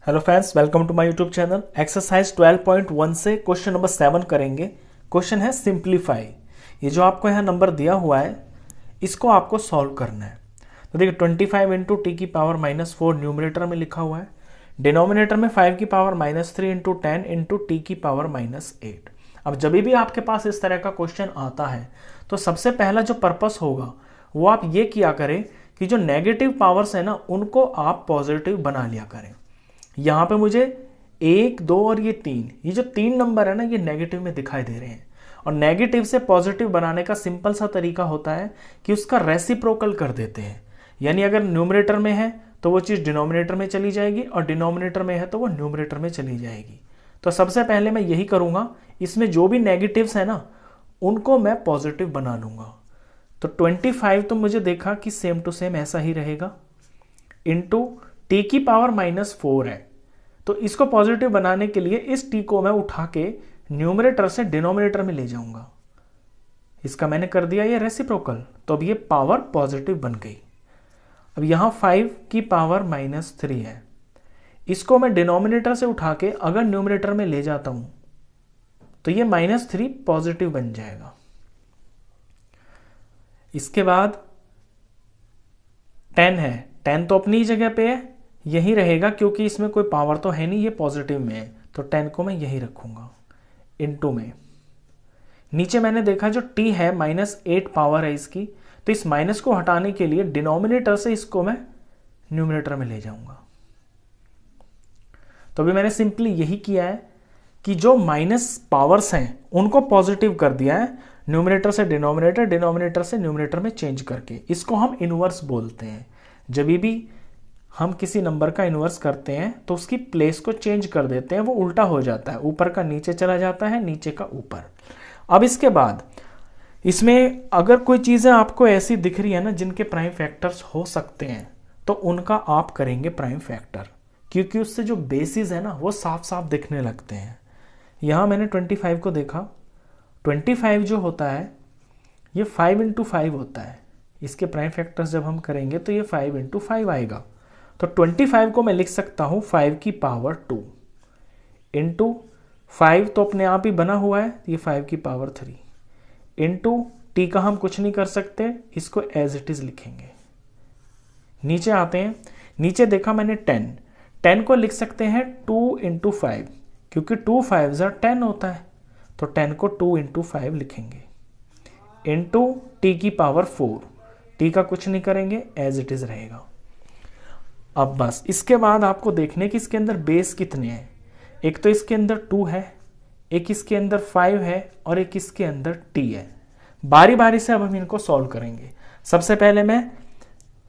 Hello friends, welcome to my YouTube channel. Exercise 12.1 से question number 7 करेंगे। Question है simplify. ये जो आपको यहाँ नंबर दिया हुआ है इसको आपको सॉल्व करना है। तो देखिए 25 इंटू टी की पावर -4 न्यूमरेटर में लिखा हुआ है, डिनोमिनेटर में 5 की पावर -3 इंटू 10 इंटू टी की पावर -8। अब जब भी आपके पास इस तरह का क्वेश्चन आता है तो सबसे पहला जो पर्पस होगा वो आप ये किया करें कि जो नेगेटिव पावर्स है ना उनको आप पॉजिटिव बना लिया करें। यहाँ पे मुझे 1, 2 और ये 3, ये जो 3 नंबर है ना ये नेगेटिव में दिखाई दे रहे हैं। और नेगेटिव से पॉजिटिव बनाने का सिंपल सा तरीका होता है कि उसका रेसिप्रोकल कर देते हैं। यानी अगर न्यूमरेटर में है तो वो चीज़ डिनोमिनेटर में चली जाएगी और डिनोमिनेटर में है तो वो न्यूमरेटर में चली जाएगी। तो सबसे पहले मैं यही करूँगा, इसमें जो भी नेगेटिव्स है ना उनको मैं पॉजिटिव बना लूँगा। तो 25 तो मुझे देखा कि सेम टू सेम ऐसा ही रहेगा, इंटू टी की पावर -4 है। तो इसको पॉजिटिव बनाने के लिए इस टी को मैं उठा के न्यूमरेटर से डिनोमिनेटर में ले जाऊंगा। इसका मैंने कर दिया ये रेसिप्रोकल, तो अब ये पावर पॉजिटिव बन गई। अब यहां 5 की पावर -3 है, इसको मैं डिनोमिनेटर से उठा के अगर न्यूमरेटर में ले जाता हूं तो ये -3 पॉजिटिव बन जाएगा। इसके बाद 10 है, 10 तो अपनी जगह पे है, यही रहेगा क्योंकि इसमें कोई पावर तो है नहीं, ये पॉजिटिव में है, तो 10 को मैं यही रखूंगा इनटू में। नीचे मैंने देखा जो t है -8 पावर है इसकी, तो इस माइनस को हटाने के लिए डिनोमिनेटर से इसको मैं न्यूमरेटर में ले जाऊंगा। तो अभी मैंने सिंपली यही किया है कि जो माइनस पावर्स हैं उनको पॉजिटिव कर दिया है, न्यूमरेटर से डिनोमिनेटर, डिनोमिनेटर से न्यूमरेटर में चेंज करके। इसको हम इनवर्स बोलते हैं। जब भी हम किसी नंबर का इन्वर्स करते हैं तो उसकी प्लेस को चेंज कर देते हैं, वो उल्टा हो जाता है, ऊपर का नीचे चला जाता है, नीचे का ऊपर। अब इसके बाद इसमें अगर कोई चीज़ें आपको ऐसी दिख रही है ना जिनके प्राइम फैक्टर्स हो सकते हैं तो उनका आप करेंगे प्राइम फैक्टर, क्योंकि उससे जो बेसिस है ना वो साफ साफ दिखने लगते हैं। यहाँ मैंने 25 को देखा, 25 जो होता है ये 5 इंटू 5 होता है। इसके प्राइम फैक्टर्स जब हम करेंगे तो ये 5 इंटू 5 आएगा। तो 25 को मैं लिख सकता हूं 5 की पावर 2 इंटू 5 तो अपने आप ही बना हुआ है, ये 5 की पावर 3 इंटू टी का हम कुछ नहीं कर सकते, इसको एज इट इज लिखेंगे। नीचे आते हैं, नीचे देखा मैंने 10 को लिख सकते हैं 2 इंटू 5, क्योंकि 2 5 10 होता है, तो 10 को 2 इंटू 5 लिखेंगे इंटू टी की पावर 4। टी का कुछ नहीं करेंगे, एज इट इज रहेगा। अब बस इसके बाद आपको देखने कि इसके अंदर बेस कितने हैं। एक तो इसके अंदर 2 है, एक इसके अंदर 5 है और एक इसके अंदर t है। बारी बारी से अब हम इनको सॉल्व करेंगे। सबसे पहले मैं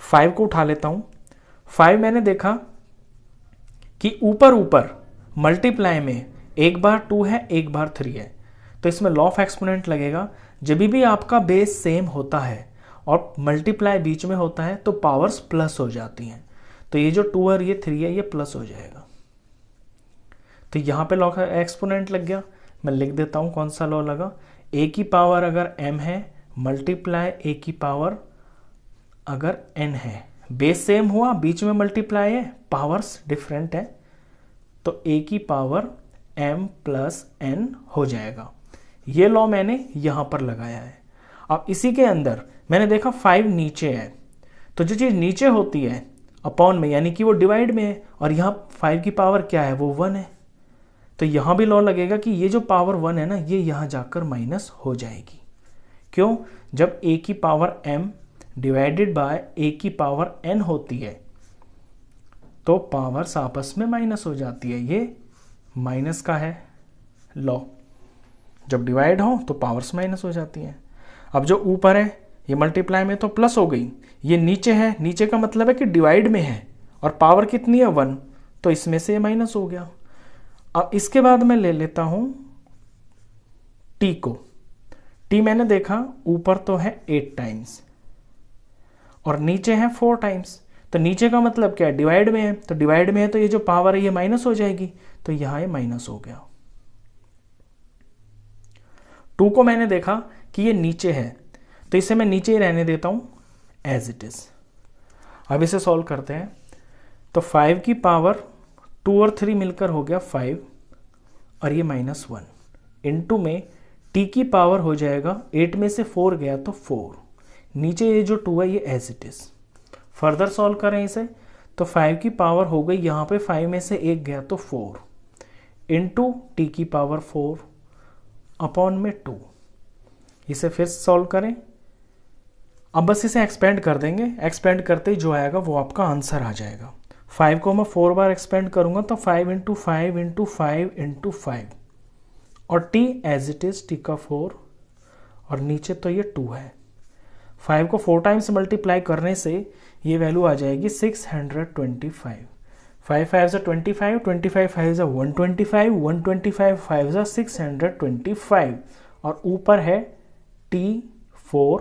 5 को उठा लेता हूं। 5 मैंने देखा कि ऊपर ऊपर मल्टीप्लाई में एक बार 2 है, एक बार 3 है, तो इसमें लॉ ऑफ एक्सपोनेंट लगेगा। जब भी आपका बेस सेम होता है और मल्टीप्लाई बीच में होता है तो पावर्स प्लस हो जाती हैं। तो ये जो 2 और ये 3 है ये प्लस हो जाएगा। तो यहाँ पे लॉ का एक्सपोनेंट लग गया। मैं लिख देता हूँ कौन सा लॉ लगा। a की पावर अगर m है मल्टीप्लाई a की पावर अगर n है, बेस सेम हुआ, बीच में मल्टीप्लाई है, पावर्स डिफरेंट है, तो a की पावर m प्लस n हो जाएगा। ये लॉ मैंने यहाँ पर लगाया है। अब इसी के अंदर मैंने देखा 5 नीचे है, तो जो चीज़ नीचे होती है अपॉन में यानी कि वो डिवाइड में है, और यहाँ 5 की पावर क्या है, वो 1 है, तो यहाँ भी लॉ लगेगा कि ये जो पावर 1 है ना ये यहाँ जाकर माइनस हो जाएगी। क्यों? जब a की power m divided by a की पावर n होती है तो पावर्स आपस में माइनस हो जाती है। ये माइनस का है लॉ, जब डिवाइड हो तो पावर्स माइनस हो जाती हैं। अब जो ऊपर है ये मल्टीप्लाई में तो प्लस हो गई, ये नीचे है, नीचे का मतलब है कि डिवाइड में है और पावर कितनी है 1, तो इसमें से ये माइनस हो गया। अब इसके बाद मैं ले लेता हूं टी को। टी मैंने देखा ऊपर तो है 8 टाइम्स और नीचे है 4 टाइम्स, तो नीचे का मतलब क्या है, डिवाइड में है, तो डिवाइड में है तो ये जो पावर है ये माइनस हो जाएगी, तो यहां ये माइनस हो गया। 2 को मैंने देखा कि ये नीचे है, तो इसे मैं नीचे ही रहने देता हूं एज इट इज। अब इसे सॉल्व करते हैं। तो 5 की पावर 2 और 3 मिलकर हो गया 5 और ये -1 इनटू में t की पावर हो जाएगा 8 में से 4 गया तो 4, नीचे ये जो 2 है ये as it is. Further solve करें इसे तो 5 की पावर हो गई यहाँ पे 5 में से 1 गया तो 4 इनटू टी की पावर 4 अपॉन में 2। इसे फिर सॉल्व करें, अब बस इसे एक्सपेंड कर देंगे, एक्सपेंड करते ही जो आएगा वो आपका आंसर आ जाएगा। 5 को मैं 4 बार एक्सपेंड करूंगा तो 5 इंटू 5 इंटू 5 इंटू 5 और t as it is t का 4 और नीचे तो ये 2 है। 5 को 4 टाइम्स मल्टीप्लाई करने से ये वैल्यू आ जाएगी 625। 5 5 से 25, 25 5 से 125, 125 5 से 625 और ऊपर है t4,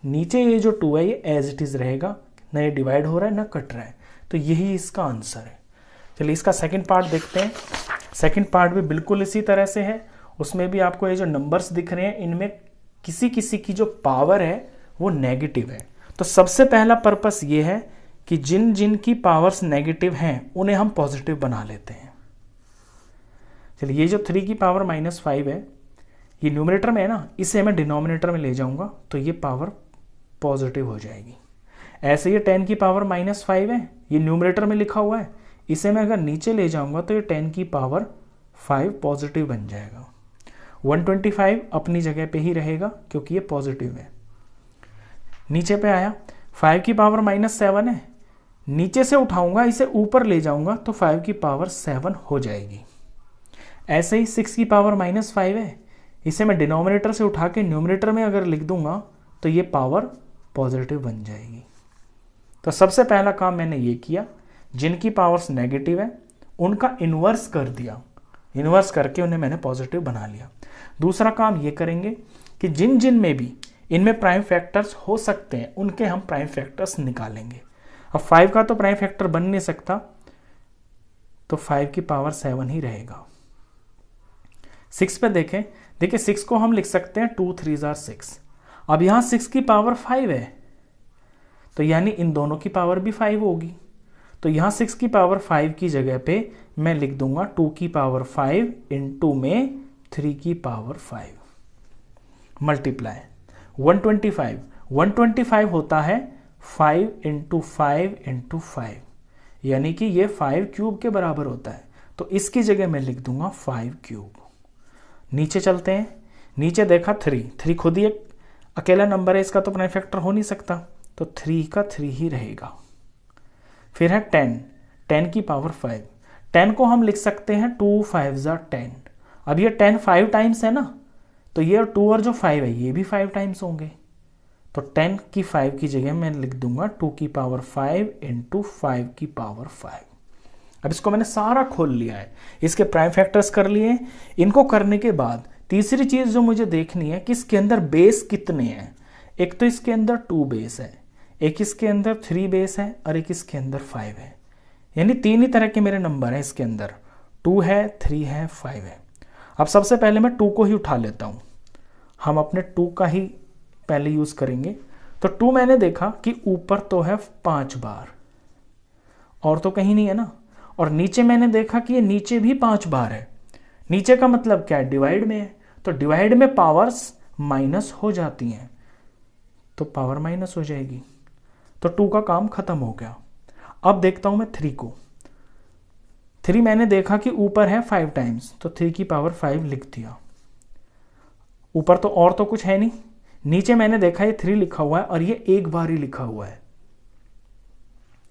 नीचे ये जो 2 है ये एज इट इज रहेगा, ना ये डिवाइड हो रहा है ना कट रहा है, तो यही इसका आंसर है। चलिए इसका सेकंड पार्ट देखते हैं। सेकंड पार्ट भी बिल्कुल इसी तरह से है, उसमें भी आपको ये जो नंबर्स दिख रहे हैं इनमें किसी किसी की जो पावर है वो नेगेटिव है। तो सबसे पहला पर्पस ये है कि जिन जिन की पावर्स नेगेटिव हैं उन्हें हम पॉजिटिव बना लेते हैं। चलिए ये जो 3 की पावर -5 है ये न्यूमरेटर में है ना, इसे मैं डिनोमिनेटर में ले जाऊंगा तो ये पावर पॉजिटिव हो जाएगी। ऐसे ये 10 की पावर -5 है, ये न्यूमरेटर में लिखा हुआ है, इसे मैं अगर नीचे ले जाऊंगा तो ये 10 की पावर 5 पॉजिटिव बन जाएगा। 125 अपनी जगह पे ही रहेगा क्योंकि ये पॉजिटिव है। नीचे पे आया 5 की पावर -7 है, नीचे से उठाऊंगा इसे ऊपर ले जाऊंगा तो 5 की पावर 7 हो जाएगी। ऐसे ही 6 की पावर -5 है, इसे मैं डिनोमिनेटर से उठा के न्यूमरेटर में अगर लिख दूंगा तो ये पावर पॉजिटिव बन जाएगी। तो सबसे पहला काम मैंने ये किया, जिनकी पावर्स नेगेटिव है उनका इन्वर्स कर दिया, इन्वर्स करके उन्हें मैंने पॉजिटिव बना लिया। दूसरा काम ये करेंगे कि जिन जिन में भी इनमें प्राइम फैक्टर्स हो सकते हैं उनके हम प्राइम फैक्टर्स निकालेंगे। अब 5 का तो प्राइम फैक्टर बन नहीं सकता तो 5 की पावर 7 ही रहेगा। 6 पे देखें, देखिए 6 को हम लिख सकते हैं 2 3 6। अब यहां 6 की पावर 5 है तो यानी इन दोनों की पावर भी 5 होगी, तो यहां 6 की पावर 5 की जगह पे मैं लिख दूंगा 2 की पावर 5 इंटू में 3 की पावर 5 मल्टीप्लाई 125 होता है 5 इंटू 5 इंटू 5, यानी कि ये 5 क्यूब के बराबर होता है, तो इसकी जगह मैं लिख दूंगा 5 क्यूब। नीचे चलते हैं, नीचे देखा 3 खुद ही एक अकेला नंबर है, इसका तो प्राइम फैक्टर हो नहीं सकता, तो 3 का 3 ही रहेगा। फिर है 10 की पावर 5, 10 को हम लिख सकते हैं 2 5 10। अब ये 10 5 टाइम्स है ना, तो ये 2 और जो 5 है ये भी 5 टाइम्स होंगे, तो 10 की 5 की जगह मैं लिख दूंगा 2 की पावर 5 इंटू 5 की पावर 5। अब इसको मैंने सारा खोल लिया है, इसके प्राइम फैक्टर्स कर लिए। इनको करने के बाद तीसरी चीज जो मुझे देखनी है कि इसके अंदर बेस कितने हैं। एक तो इसके अंदर 2 बेस है, एक इसके अंदर 3 बेस है और एक इसके अंदर 5 है, यानी 3 ही तरह के मेरे नंबर हैं इसके अंदर, 2 है 3 है 5 है। अब सबसे पहले मैं 2 को ही उठा लेता हूं, हम अपने 2 का ही पहले यूज करेंगे। तो 2 मैंने देखा कि ऊपर तो है 5 बार और तो कहीं नहीं है ना, और नीचे मैंने देखा कि ये नीचे भी 5 बार है। नीचे का मतलब क्या है, डिवाइड में है, तो डिवाइड में पावर्स माइनस हो जाती हैं तो पावर माइनस हो जाएगी, तो 2 का काम खत्म हो गया। अब देखता हूं मैं 3 को। 3 मैंने देखा कि ऊपर है 5 टाइम्स, तो 3 की पावर 5 लिख दिया। ऊपर तो और तो कुछ है नहीं, नीचे मैंने देखा ये 3 लिखा हुआ है और ये एक बार ही लिखा हुआ है,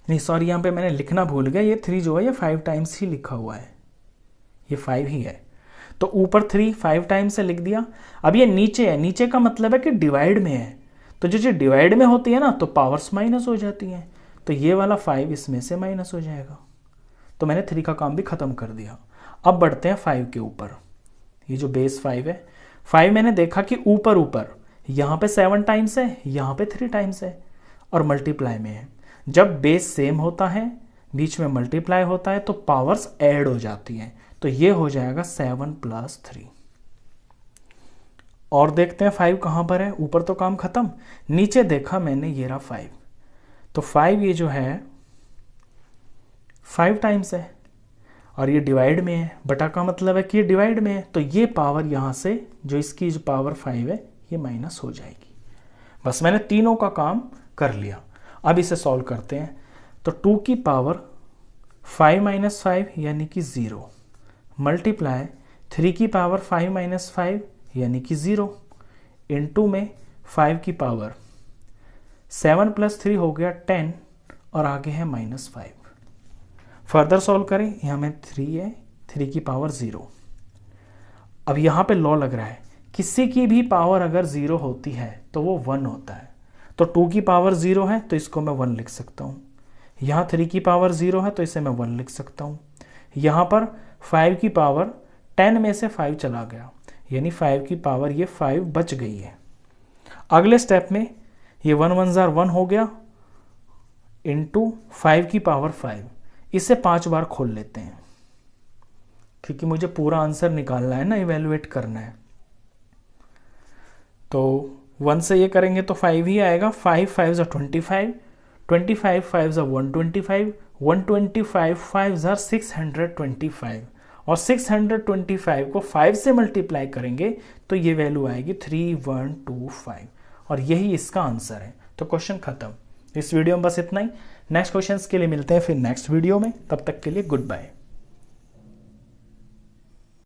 नहीं सॉरी यहां पे मैंने लिखना भूल गया, ये 3 जो है ये 5 टाइम्स ही लिखा हुआ है, ये 5 ही है, तो ऊपर 3 5 टाइम्स से लिख दिया। अब ये नीचे है, नीचे का मतलब है कि डिवाइड में है, तो जो चीज डिवाइड में होती है ना तो पावर्स माइनस हो जाती हैं, तो ये वाला 5 इसमें से माइनस हो जाएगा, तो मैंने 3 का काम भी खत्म कर दिया। अब बढ़ते हैं 5 के ऊपर, ये जो बेस 5 है, 5 मैंने देखा कि ऊपर यहां पे 7 टाइम्स है, यहां पे 3 टाइम्स है और मल्टीप्लाई में है। जब बेस सेम होता है, बीच में मल्टीप्लाई होता है, तो पावर्स ऐड हो जाती हैं, तो ये हो जाएगा 7 + 3। और देखते हैं 5 कहां पर है, ऊपर तो काम खत्म, नीचे देखा मैंने ये रहा 5, तो 5 ये जो है 5 टाइम्स है, और ये डिवाइड में है, बटा का मतलब है कि ये डिवाइड में है, तो ये पावर यहाँ से जो इसकी जो पावर 5 है ये माइनस हो जाएगी। बस मैंने तीनों का काम कर लिया। अब इसे सॉल्व करते हैं। तो 2 की पावर 5 माइनस 5 यानी कि 0 मल्टीप्लाई 3 की पावर 5 माइनस 5 यानी कि 0 इनटू में 5 की पावर 7 प्लस 3 हो गया 10 और आगे है -5। फर्दर सॉल्व करें, यहाँ में 3 है, 3 की पावर 0। अब यहाँ पे लॉ लग रहा है किसी की भी पावर अगर 0 होती है तो वो 1 होता है। तो 2 की पावर 0 है तो इसको मैं 1 लिख सकता हूँ। यहाँ 3 की पावर 0 है तो इसे मैं 1 लिख सकता हूँ। यहाँ पर 5 की पावर 10 में से 5 चला गया, यानी 5 की पावर ये 5 बच गई है। अगले स्टेप में ये 1 1 जार 1 हो गया इंटू 5 की पावर 5। इसे 5 बार खोल लेते हैं क्योंकि मुझे पूरा आंसर निकालना है ना, इवेलुएट करना है। तो 1 से ये करेंगे तो 5 ही आएगा। 5 5 ज़ा 25, 25 5 ज़ा 125, 125 5 ज़ा 625 और 625 को 5 से मल्टीप्लाई करेंगे तो ये वैल्यू आएगी 3125 और यही इसका आंसर है। तो क्वेश्चन खत्म। इस वीडियो में बस इतना ही। नेक्स्ट क्वेश्चंस के लिए मिलते हैं फिर नेक्स्ट वीडियो में। तब तक के लिए गुड बाय।